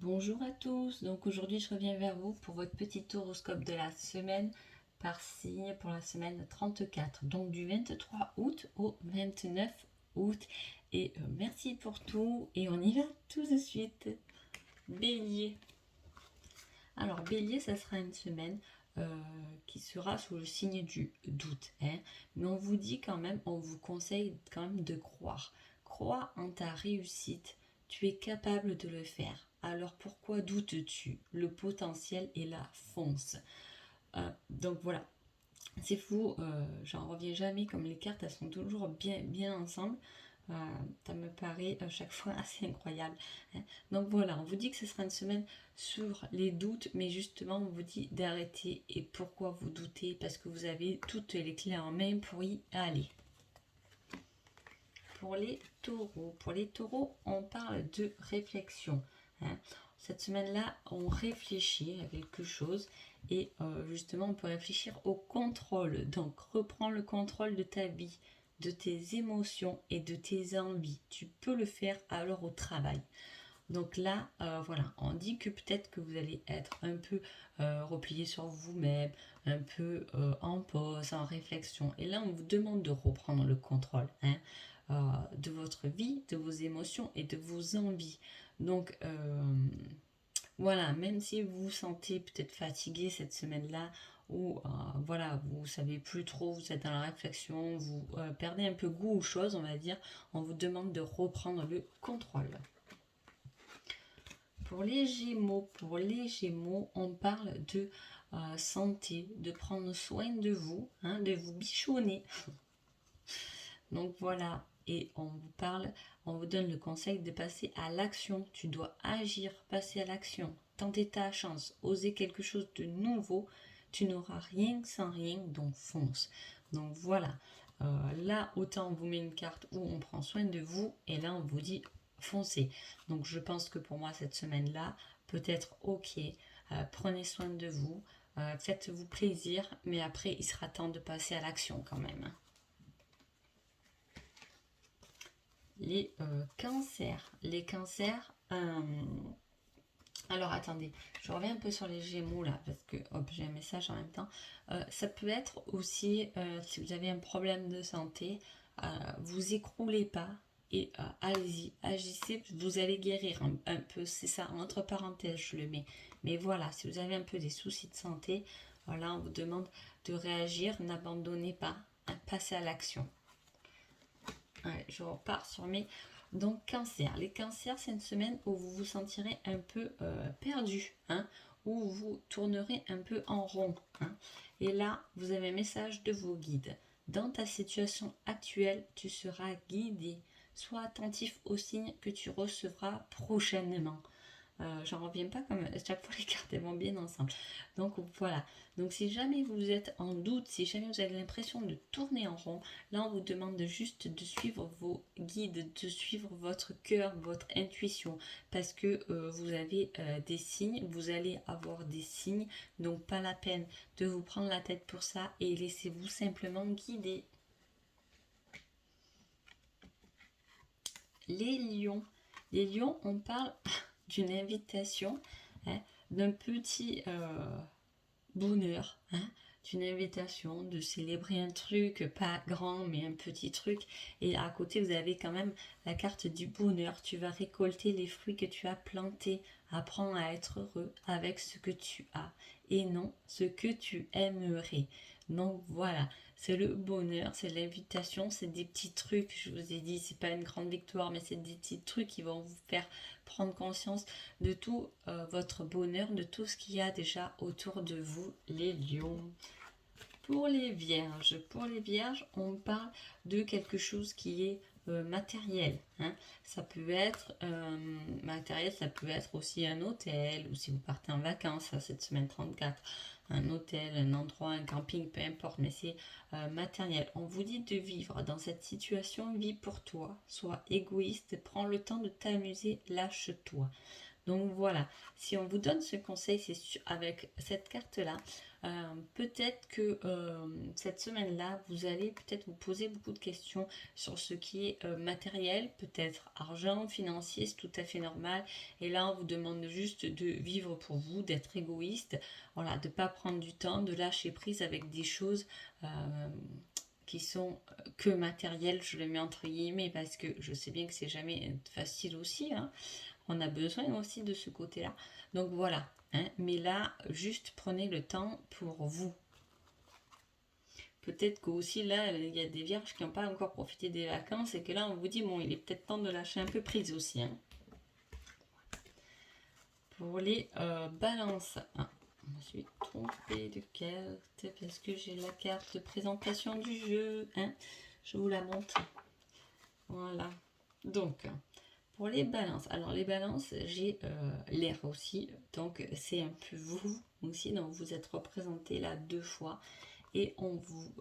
Bonjour à tous, donc aujourd'hui je reviens vers vous pour votre petit horoscope de la semaine par signe pour la semaine 34, donc du 23 août au 29 août. Et merci pour tout et on y va tout de suite. Bélier. Alors Bélier, ça sera une semaine qui sera sous le signe du doute, hein. Mais on vous dit quand même, on vous conseille quand même de croire. Crois en ta réussite, tu es capable de le faire. Alors pourquoi doutes-tu? Le potentiel est là, fonce. Donc voilà, c'est fou, j'en reviens jamais comme les cartes elles sont toujours bien ensemble. Euh, Ça me paraît à chaque fois assez incroyable, hein. Donc voilà, on vous dit que ce sera une semaine sur les doutes, mais justement on vous dit d'arrêter. Et pourquoi vous doutez? Parce que vous avez toutes les clés en main pour y aller. Pour les taureaux, on parle de réflexion, hein. Cette semaine-là, on réfléchit à quelque chose et justement, on peut réfléchir au contrôle. Donc, reprends le contrôle de ta vie, de tes émotions et de tes envies. Tu peux le faire alors au travail. Donc là, voilà, on dit que peut-être que vous allez être un peu replié sur vous-même, un peu en pause, en réflexion. Et là, on vous demande de reprendre le contrôle, hein, de votre vie, de vos émotions et de vos envies. Donc voilà, même si vous vous sentez peut-être fatigué cette semaine-là, ou voilà, vous savez plus trop, vous êtes dans la réflexion, vous perdez un peu goût aux choses, on va dire, on vous demande de reprendre le contrôle. Pour les Gémeaux, on parle de santé, de prendre soin de vous, hein, de vous bichonner. Donc voilà, et on vous donne le conseil de passer à l'action. Tu dois agir, passer à l'action, tenter ta chance, oser quelque chose de nouveau. Tu n'auras rien sans rien, donc fonce. Donc voilà, là autant on vous met une carte où on prend soin de vous, et là on vous dit foncez. Donc je pense que pour moi cette semaine-là, peut-être ok, prenez soin de vous, faites-vous plaisir, mais après il sera temps de passer à l'action quand même. Les cancers, alors attendez, je reviens un peu sur les Gémeaux là, parce que hop, j'ai un message en même temps. Ça peut être aussi, si vous avez un problème de santé, vous écroulez pas et allez-y, agissez, vous allez guérir un peu, c'est ça, entre parenthèses je le mets. Mais voilà, si vous avez un peu des soucis de santé, voilà, on vous demande de réagir, n'abandonnez pas, hein, passez à l'action. Ouais, je repars sur mes... Donc cancer. Les cancers, c'est une semaine où vous vous sentirez un peu perdu, hein, où vous tournerez un peu en rond, hein. Et là, vous avez un message de vos guides. Dans ta situation actuelle, tu seras guidé. Sois attentif aux signes que tu recevras prochainement. J'en reviens pas comme à chaque fois les cartes elles vont bien ensemble. Donc voilà. Donc si jamais vous êtes en doute, si jamais vous avez l'impression de tourner en rond, là on vous demande juste de suivre vos guides, de suivre votre cœur, votre intuition, parce que vous avez des signes, vous allez avoir des signes, donc pas la peine de vous prendre la tête pour ça et laissez-vous simplement guider. Les lions. Les lions, on parle d'une invitation, hein, d'un petit bonheur, hein, d'une invitation de célébrer un truc, pas grand, mais un petit truc. Et à côté, vous avez quand même la carte du bonheur. Tu vas récolter les fruits que tu as plantés. Apprends à être heureux avec ce que tu as et non ce que tu aimerais. Donc voilà, c'est le bonheur, c'est l'invitation, c'est des petits trucs. Je vous ai dit, c'est pas une grande victoire, mais c'est des petits trucs qui vont vous faire prendre conscience de tout votre bonheur, de tout ce qu'il y a déjà autour de vous, les lions. Pour les vierges, on parle de quelque chose qui est matériel, hein. Ça peut être matériel, ça peut être aussi un hôtel, ou si vous partez en vacances cette semaine 34, un hôtel, un endroit, un camping, peu importe, mais c'est matériel. On vous dit de vivre dans cette situation, vis pour toi, sois égoïste, prends le temps de t'amuser, lâche-toi. Donc voilà, si on vous donne ce conseil, c'est avec cette carte-là, peut-être que cette semaine-là, vous allez peut-être vous poser beaucoup de questions sur ce qui est matériel, peut-être argent, financier, c'est tout à fait normal. Et là, on vous demande juste de vivre pour vous, d'être égoïste, voilà, de ne pas prendre du temps, de lâcher prise avec des choses qui sont que matérielles, je le mets entre guillemets, parce que je sais bien que c'est jamais facile aussi, hein. On a besoin aussi de ce côté-là. Donc voilà, hein. Mais là, juste prenez le temps pour vous. Peut-être qu'aussi là, il y a des vierges qui n'ont pas encore profité des vacances et que là, on vous dit, bon, il est peut-être temps de lâcher un peu prise aussi, hein. Pour les balances. Ah, je me suis trompée de carte parce que j'ai la carte de présentation du jeu, hein. Je vous la montre. Voilà. Donc, pour les balances, alors les balances, j'ai l'air aussi, donc c'est un peu vous aussi, donc vous êtes représenté là 2 fois, et vous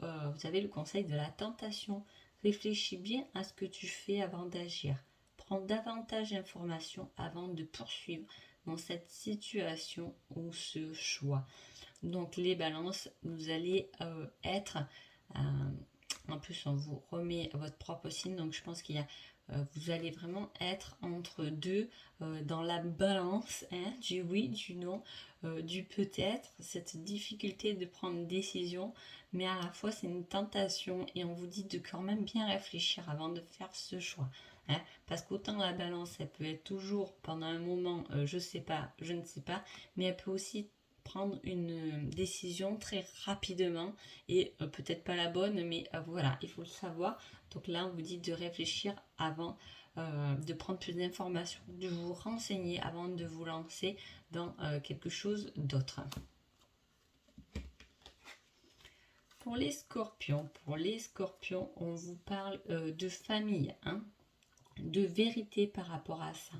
avez le conseil de la tentation. Réfléchis bien à ce que tu fais avant d'agir. Prends davantage d'informations avant de poursuivre dans cette situation ou ce choix. Donc les balances, vous allez être... en plus, on vous remet votre propre signe, donc je pense qu'il y a vous allez vraiment être entre deux, dans la balance, hein, du oui, du non, du peut-être, cette difficulté de prendre une décision, mais à la fois c'est une tentation et on vous dit de quand même bien réfléchir avant de faire ce choix. Hein, parce qu'autant la balance, elle peut être toujours pendant un moment, je sais pas, je ne sais pas, mais elle peut aussi prendre une décision très rapidement et peut-être pas la bonne, mais voilà, il faut le savoir. Donc là, on vous dit de réfléchir avant de prendre plus d'informations, de vous renseigner avant de vous lancer dans quelque chose d'autre. Pour les scorpions, on vous parle de famille, hein, de vérité par rapport à ça.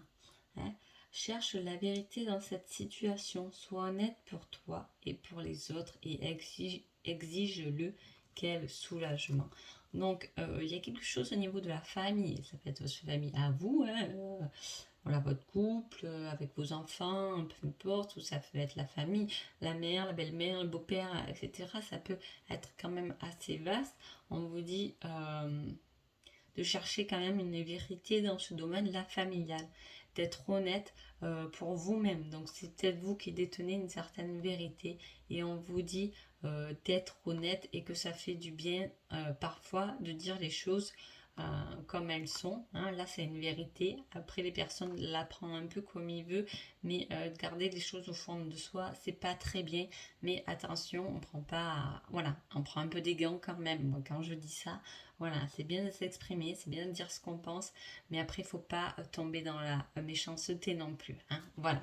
Hein. Cherche la vérité dans cette situation, sois honnête pour toi et pour les autres et exige-le. Quel soulagement. Donc, il y a quelque chose au niveau de la famille. Ça peut être votre famille à vous, hein, voilà, votre couple, avec vos enfants, peu importe, ou ça peut être la famille, la mère, la belle-mère, le beau-père, etc. Ça peut être quand même assez vaste. On vous dit de chercher quand même une vérité dans ce domaine-là familial, d'être honnête pour vous-même. Donc c'est peut-être vous qui détenez une certaine vérité et on vous dit d'être honnête et que ça fait du bien parfois de dire les choses comme elles sont, hein. Là c'est une vérité, après les personnes la prennent un peu comme ils veulent, mais garder les choses au fond de soi c'est pas très bien, mais attention, on prend pas, voilà, on prend un peu des gants quand même. Moi, quand je dis ça, voilà, c'est bien de s'exprimer, c'est bien de dire ce qu'on pense, mais après il faut pas tomber dans la méchanceté non plus, hein. Voilà.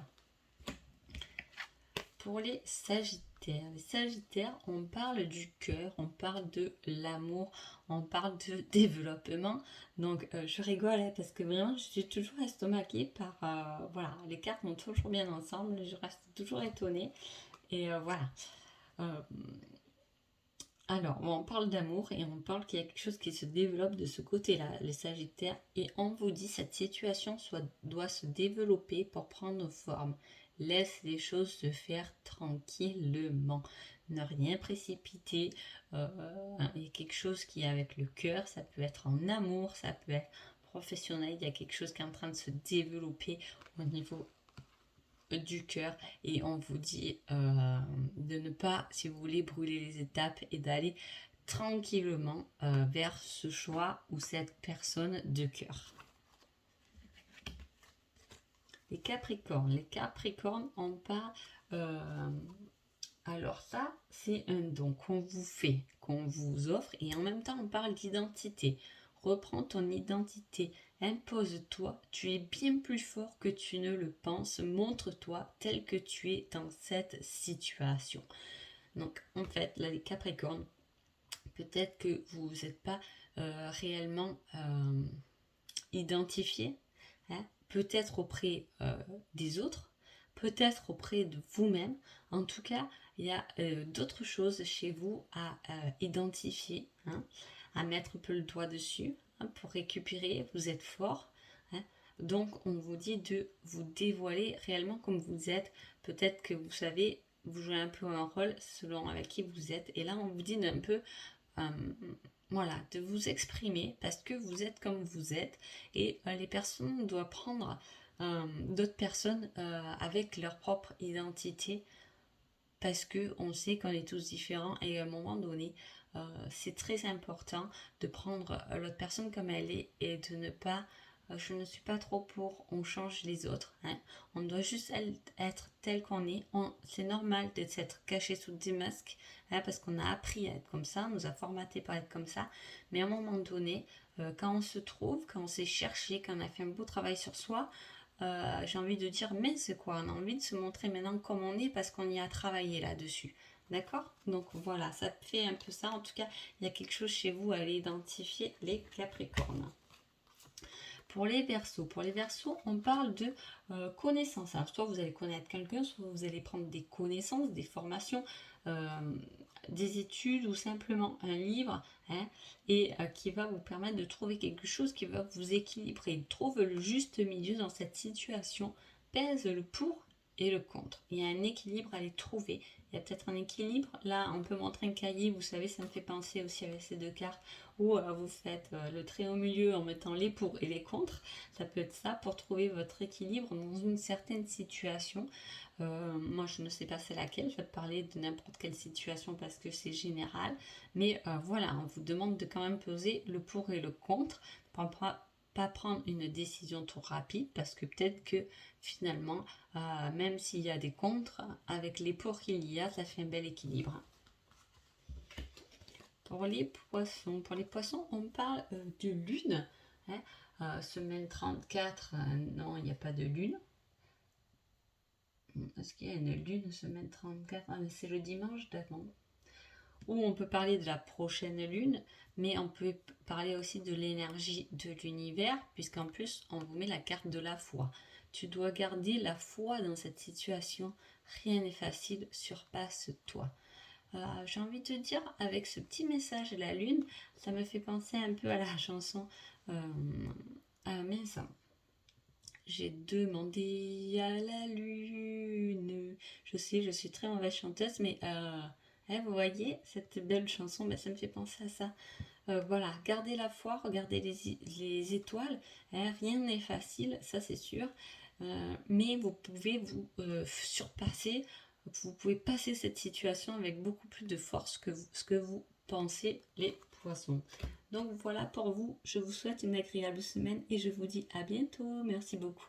Pour les Sagittaires, on parle du cœur, on parle de l'amour, on parle de développement. Donc je rigole hein, parce que vraiment je suis toujours estomaquée par... voilà, les cartes vont toujours bien ensemble, je reste toujours étonnée. Et voilà. Alors, on parle d'amour et on parle qu'il y a quelque chose qui se développe de ce côté-là, les Sagittaires. Et on vous dit cette situation doit se développer pour prendre forme. Laisse les choses se faire tranquillement. Ne rien précipiter. Il y a quelque chose qui est avec le cœur. Ça peut être en amour, ça peut être professionnel. Il y a quelque chose qui est en train de se développer au niveau du cœur et on vous dit de ne pas, si vous voulez, brûler les étapes et d'aller tranquillement vers ce choix ou cette personne de cœur. Les Capricornes, on parle... alors ça, c'est un don qu'on vous fait, qu'on vous offre et en même temps on parle d'identité. Reprends ton identité, impose-toi, tu es bien plus fort que tu ne le penses, montre-toi tel que tu es dans cette situation. Donc en fait, là les Capricornes, peut-être que vous n'êtes pas réellement identifié, hein, peut-être auprès des autres, peut-être auprès de vous-même. En tout cas, il y a d'autres choses chez vous à identifier, hein, à mettre un peu le doigt dessus, hein, pour récupérer. Vous êtes fort, hein, Donc, on vous dit de vous dévoiler réellement comme vous êtes. Peut-être que vous savez, vous jouez un peu un rôle selon avec qui vous êtes. Et là, on vous dit d'un peu, voilà, de vous exprimer parce que vous êtes comme vous êtes. Et les personnes doivent prendre d'autres personnes avec leur propre identité parce que on sait qu'on est tous différents et à un moment donné, c'est très important de prendre l'autre personne comme elle est et de ne pas je ne suis pas trop pour on change les autres, hein. On doit juste être tel qu'on est. C'est normal de s'être caché sous des masques, hein, parce qu'on a appris à être comme ça, on nous a formaté pour être comme ça. Mais à un moment donné, quand on se trouve, quand on s'est cherché, quand on a fait un beau travail sur soi, j'ai envie de dire, mais c'est quoi? On a envie de se montrer maintenant comme on est parce qu'on y a travaillé là-dessus. D'accord? Donc voilà, ça fait un peu ça. En tout cas, il y a quelque chose chez vous à aller identifier, les Capricornes. Pour les Verseaux, on parle de connaissances. Alors, soit vous allez connaître quelqu'un, soit vous allez prendre des connaissances, des formations, des études ou simplement un livre, hein, et qui va vous permettre de trouver quelque chose qui va vous équilibrer. Trouve le juste milieu dans cette situation, pèse le pour et le contre. Il y a un équilibre à les trouver. Il y a peut-être un équilibre. Là, on peut montrer un cahier, vous savez, ça me fait penser aussi avec ces deux cartes où vous faites le trait au milieu en mettant les pour et les contre. Ça peut être ça pour trouver votre équilibre dans une certaine situation. Moi, je ne sais pas c'est laquelle. Je vais te parler de n'importe quelle situation parce que c'est général. Mais voilà, on vous demande de quand même peser le pour et le contre. Pas prendre une décision trop rapide parce que peut-être que finalement, même s'il y a des contres, avec les pour qu'il y a, ça fait un bel équilibre. Pour les poissons, on parle de lune. Hein. Semaine 34, non, il n'y a pas de lune. Est-ce qu'il y a une lune semaine 34? Ah, mais c'est le dimanche, d'accord. Ou on peut parler de la prochaine lune, mais on peut parler aussi de l'énergie de l'univers, puisqu'en plus, on vous met la carte de la foi. Tu dois garder la foi dans cette situation. Rien n'est facile, surpasse-toi. J'ai envie de te dire, avec ce petit message de la lune, ça me fait penser un peu à la chanson mince. J'ai demandé à la lune. Je sais, je suis très mauvaise chanteuse, mais vous voyez, cette belle chanson, ça me fait penser à ça. Voilà, gardez la foi, regardez les étoiles. Hein, rien n'est facile, ça c'est sûr. Mais vous pouvez vous surpasser. Vous pouvez passer cette situation avec beaucoup plus de force que ce que vous pensez, les poissons. Donc voilà pour vous. Je vous souhaite une agréable semaine et je vous dis à bientôt. Merci beaucoup.